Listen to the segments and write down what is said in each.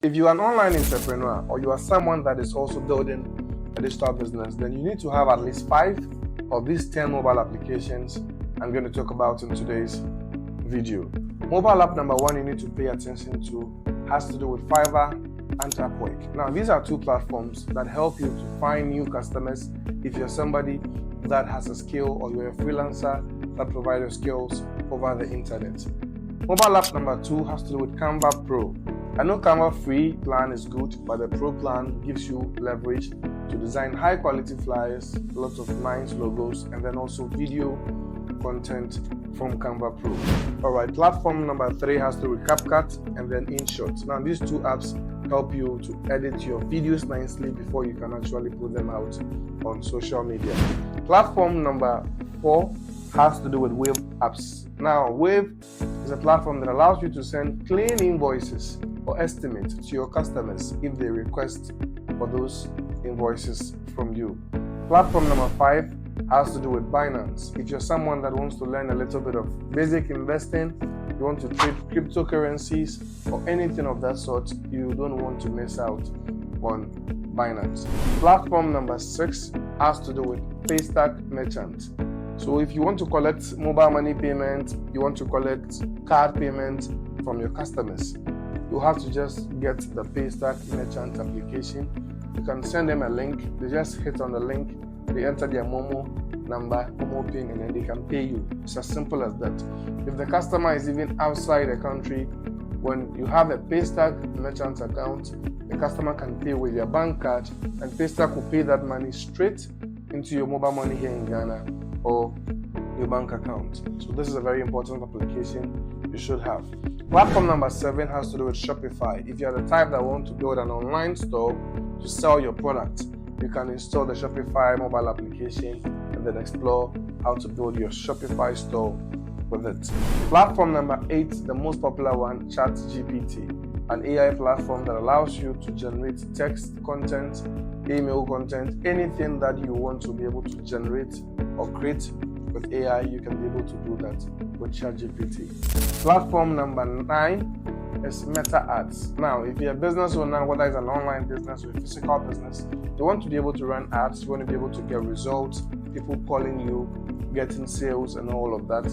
If you are an online entrepreneur or you are someone that is also building a digital business, then you need to have at least 5 of these 10 mobile applications I'm going to talk about in today's video. Mobile app number 1 you need to pay attention to has to do with Fiverr and Upwork. Now, these are 2 platforms that help you to find new customers if you're somebody that has a skill or you're a freelancer that provides your skills over the internet. Mobile app number 2 has to do with Canva Pro. I know Canva free plan is good, but the Pro plan gives you leverage to design high quality flyers, lots of nice logos, and then also video content from Canva Pro. Alright, platform number 3 has to do with CapCut and then InShot. Now, these 2 apps help you to edit your videos nicely before you can actually put them out on social media. Platform number 4 has to do with Wave apps. Now, Wave is a platform that allows you to send clean invoices or estimates to your customers if they request for those invoices from you. Platform number 5 has to do with Binance. If you're someone that wants to learn a little bit of basic investing, you want to trade cryptocurrencies or anything of that sort, you don't want to miss out on Binance. Platform number 6 has to do with Paystack Merchant. So if you want to collect mobile money payment, you want to collect card payment from your customers, you have to just get the Paystack Merchant application. You can send them a link. They just hit on the link, they enter their Momo number, Momo PIN, and then they can pay you. It's as simple as that. If the customer is even outside the country, when you have a Paystack Merchant account, the customer can pay with your bank card, and Paystack will pay that money straight into your mobile money here in Ghana or your bank account. So this is a very important application you should have. Platform number 7 has to do with Shopify. If you are the type that want to build an online store to sell your product, you can install the Shopify mobile application and then explore how to build your Shopify store with it. Platform number 8, the most popular one, ChatGPT, an AI platform that allows you to generate text content, email content, anything that you want to be able to generate or create with AI, you can be able to do that with ChatGPT. Platform number 9 is Meta Ads. Now, if you're a business owner, whether it's an online business or a physical business, you want to be able to run ads, you want to be able to get results, people calling you, getting sales and all of that,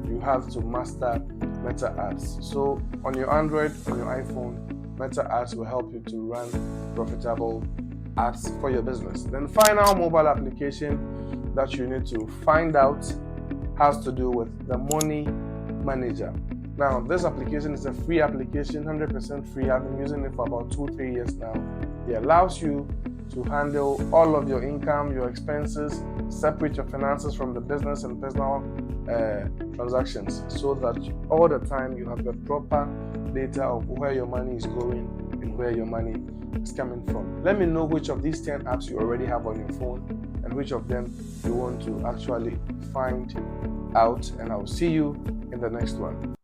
you have to master Meta Ads. So on your Android, on your iPhone, Meta Ads will help you to run profitable ads for your business. Then final mobile application that you need to find out has to do with the Money Manager. Now, this application is a free application, 100% free. I've been using it for about 2-3 years now. It allows you to handle all of your income, your expenses, separate your finances from the business and personal transactions, so that all the time you have the proper data of where your money is going and where your money is coming from. Let me know which of these 10 apps you already have on your phone and which of them you want to actually find out, and I'll see you in the next one.